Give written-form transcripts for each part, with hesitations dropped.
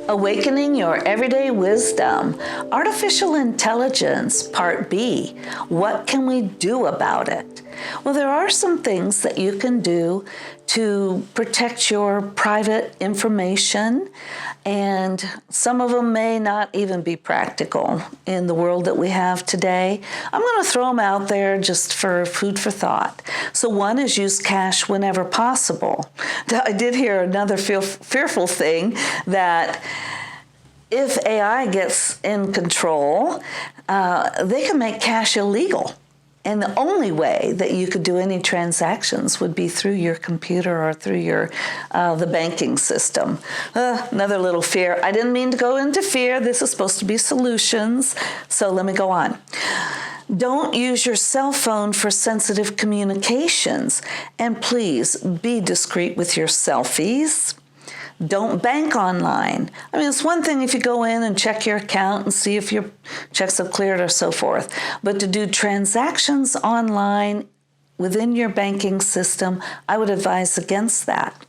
Awakening Your Everyday Wisdom, Artificial Intelligence, Part B. What can we do about it? Well, there are some things that you can do to protect your private information, and some of them may not even be practical in the world that we have today. I'm going to throw them out there just for food for thought. So one is use cash whenever possible. I did hear another fearful thing that if AI gets in control, they can make cash illegal. And the only way that you could do any transactions would be through your computer or through your the banking system. Another little fear. I didn't mean to go into fear. This is supposed to be solutions. So let me go on. Don't use your cell phone for sensitive communications. And please be discreet with your selfies. Don't bank online. I mean, it's one thing if you go in and check your account and see if your checks have cleared or so forth, but to do transactions online within your banking system, I would advise against that.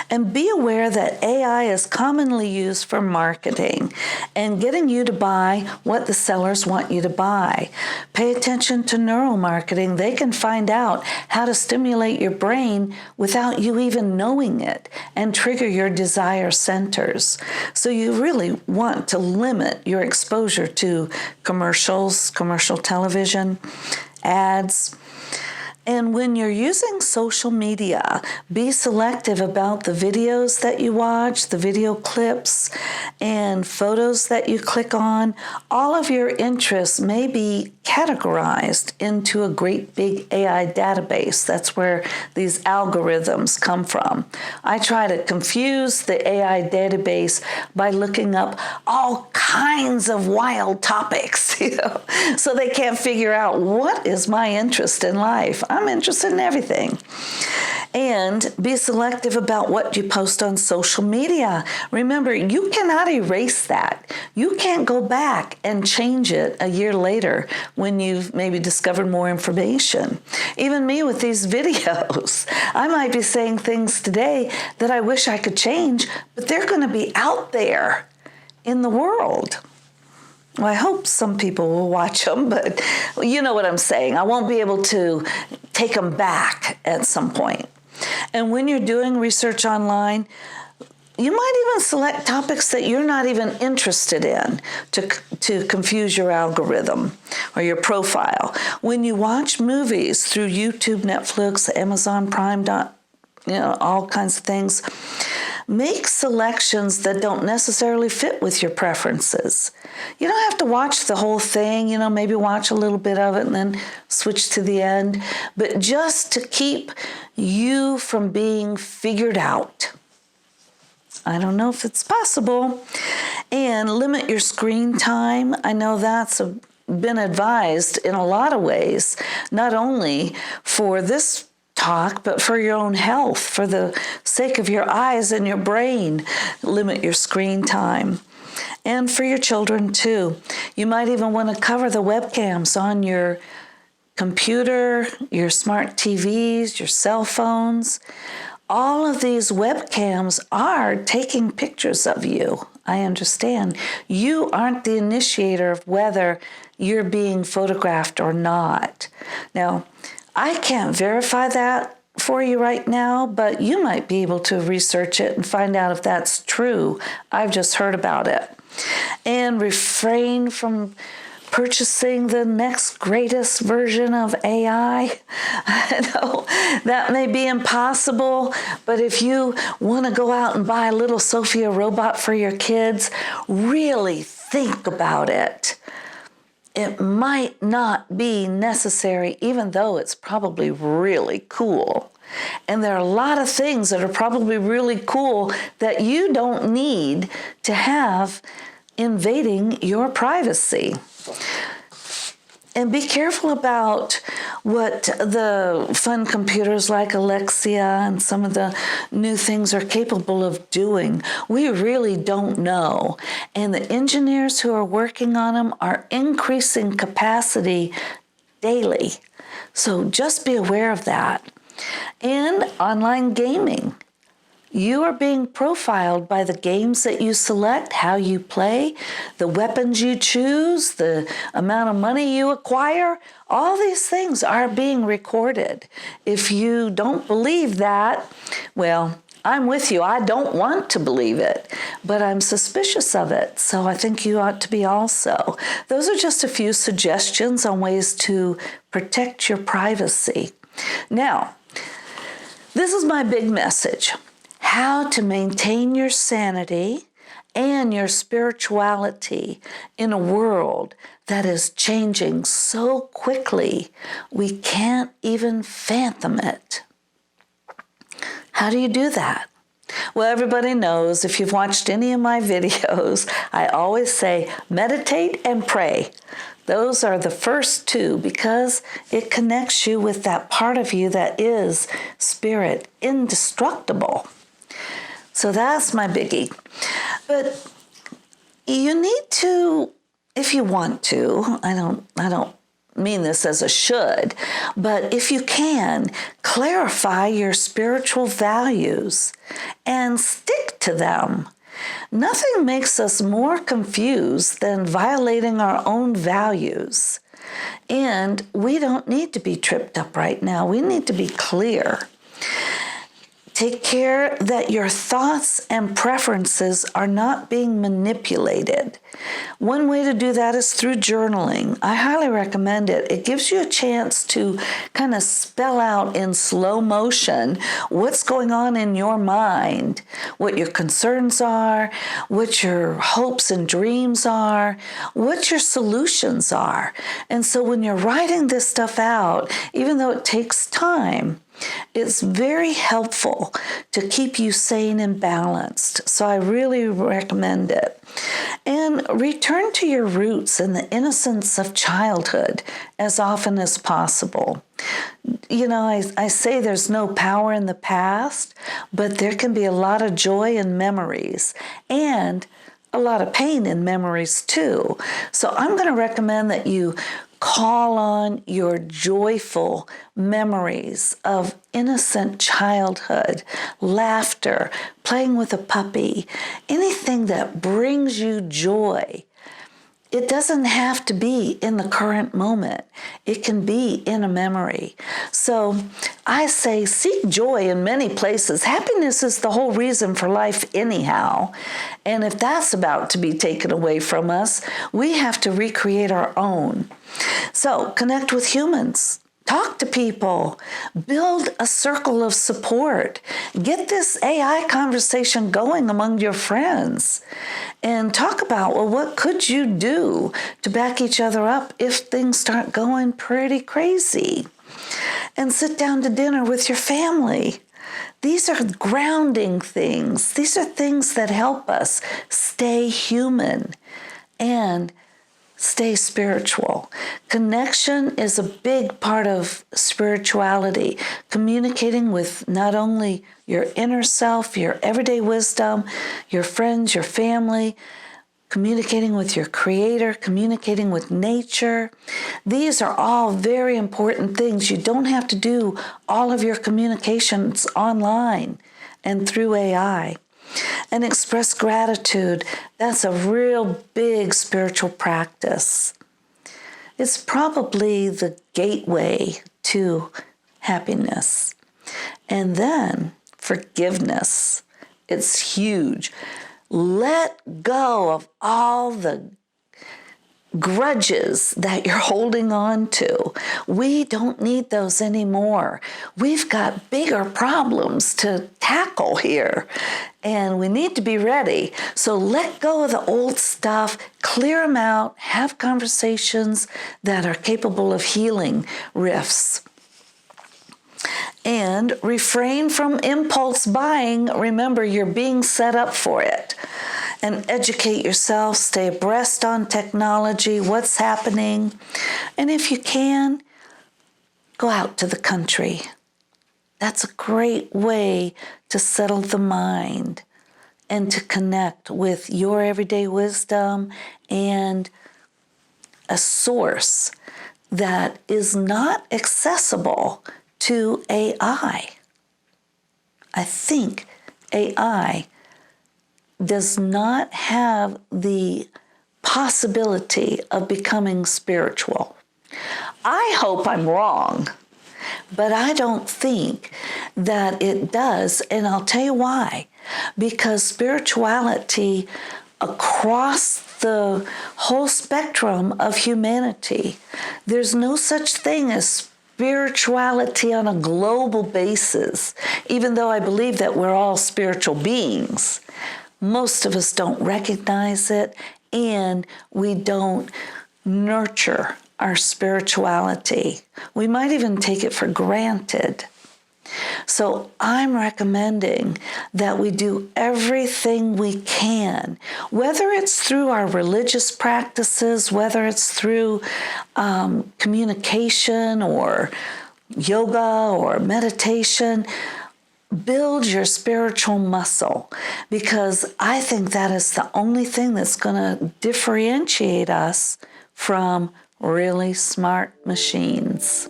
And be aware that AI is commonly used for marketing and getting you to buy what the sellers want you to buy. Pay attention to neuromarketing. They can find out how to stimulate your brain without you even knowing it and trigger your desire centers. So you really want to limit your exposure to commercials, commercial television, ads. And when you're using social media, be selective about the videos that you watch, the video clips, and photos that you click on. All of your interests may be categorized into a great big AI database. That's where these algorithms come from. I try to confuse the AI database by looking up all kinds of wild topics, so they can't figure out what is my interest in life. I'm interested in everything. And be selective about what you post on social media. Remember, you cannot erase that. You can't go back and change it a year later when you've maybe discovered more information. Even me with these videos, I might be saying things today that I wish I could change, but they're going to be out there in the world. Well, I hope some people will watch them, but you know what I'm saying. I won't be able to take them back at some point. And when you're doing research online, you might even select topics that you're not even interested in to confuse your algorithm or your profile. When you watch movies through YouTube, Netflix, Amazon Prime, all kinds of things, make selections that don't necessarily fit with your preferences. You don't have to watch the whole thing, maybe watch a little bit of it and then switch to the end, but just to keep you from being figured out. I don't know if it's possible. And limit your screen time. I know that's been advised in a lot of ways, not only for this talk, but for your own health, for the sake of your eyes and your brain. Limit your screen time. And for your children too. You might even want to cover the webcams on your computer, your smart TVs, your cell phones. All of these webcams are taking pictures of you. I understand. You aren't the initiator of whether you're being photographed or not. Now, I can't verify that for you right now, but you might be able to research it and find out if that's true. I've just heard about it. And refrain from purchasing the next greatest version of AI. I know that may be impossible, but if you want to go out and buy a little Sophia robot for your kids, really think about it. It might not be necessary, even though it's probably really cool. And there are a lot of things that are probably really cool that you don't need to have invading your privacy. And be careful about what the fun computers like Alexia and some of the new things are capable of doing. We really don't know. And the engineers who are working on them are increasing capacity daily. So just be aware of that. And online gaming. You are being profiled by the games that you select, how you play, the weapons you choose, the amount of money you acquire. All these things are being recorded. If you don't believe that, well, I'm with you. I don't want to believe it, but I'm suspicious of it. So I think you ought to be also. Those are just a few suggestions on ways to protect your privacy. Now, this is my big message. How to maintain your sanity and your spirituality in a world that is changing so quickly we can't even fathom it. How do you do that? Well, everybody knows, if you've watched any of my videos, I always say meditate and pray. Those are the first two because it connects you with that part of you that is spirit, indestructible. So that's my biggie. But you need to, if you want to, I don't mean this as a should, but if you can, clarify your spiritual values and stick to them. Nothing makes us more confused than violating our own values. And we don't need to be tripped up right now. We need to be clear. Take care that your thoughts and preferences are not being manipulated. One way to do that is through journaling. I highly recommend it. It gives you a chance to kind of spell out in slow motion what's going on in your mind, what your concerns are, what your hopes and dreams are, what your solutions are. And so when you're writing this stuff out, even though it takes time, it's very helpful to keep you sane and balanced. So I really recommend it. And return to your roots and the innocence of childhood as often as possible. You know, I say there's no power in the past, but there can be a lot of joy in memories and a lot of pain in memories too. So I'm going to recommend that you call on your joyful memories of innocent childhood, laughter, playing with a puppy, anything that brings you joy. It doesn't have to be in the current moment. It can be in a memory. So I say seek joy in many places. Happiness is the whole reason for life anyhow. And if that's about to be taken away from us, we have to recreate our own. So connect with humans. Talk to people, build a circle of support, get this AI conversation going among your friends, and talk about, well, what could you do to back each other up if things start going pretty crazy? And sit down to dinner with your family. These are grounding things. These are things that help us stay human and stay spiritual. Connection is a big part of spirituality. Communicating with not only your inner self, your everyday wisdom, your friends, your family, communicating with your creator, communicating with nature. These are all very important things. You don't have to do all of your communications online and through AI. And express gratitude. That's a real big spiritual practice. It's probably the gateway to happiness. And then forgiveness. It's huge. Let go of all the grudges that you're holding on to. We don't need those anymore. We've got bigger problems to tackle here, and we need to be ready. So let go of the old stuff, clear them out, have conversations that are capable of healing rifts. And refrain from impulse buying. Remember, you're being set up for it. And educate yourself, stay abreast on technology, what's happening. And if you can, go out to the country. That's a great way to settle the mind and to connect with your everyday wisdom and a source that is not accessible to AI. I think AI does not have the possibility of becoming spiritual. I hope I'm wrong, but I don't think that it does, and I'll tell you why. Because spirituality across the whole spectrum of humanity, there's no such thing as spirituality on a global basis, even though I believe that we're all spiritual beings. Most of us don't recognize it, and we don't nurture our spirituality. We might even take it for granted. So I'm recommending that we do everything we can, whether it's through our religious practices, whether it's through communication or yoga or meditation. Build your spiritual muscle, because I think that is the only thing that's going to differentiate us from really smart machines.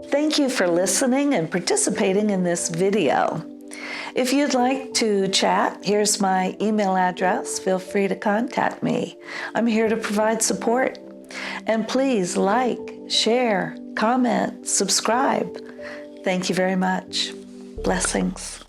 Thank you for listening and participating in this video. If you'd like to chat, here's my email address. Feel free to contact me. I'm here to provide support. And please like, share, comment, subscribe. Thank you very much. Blessings.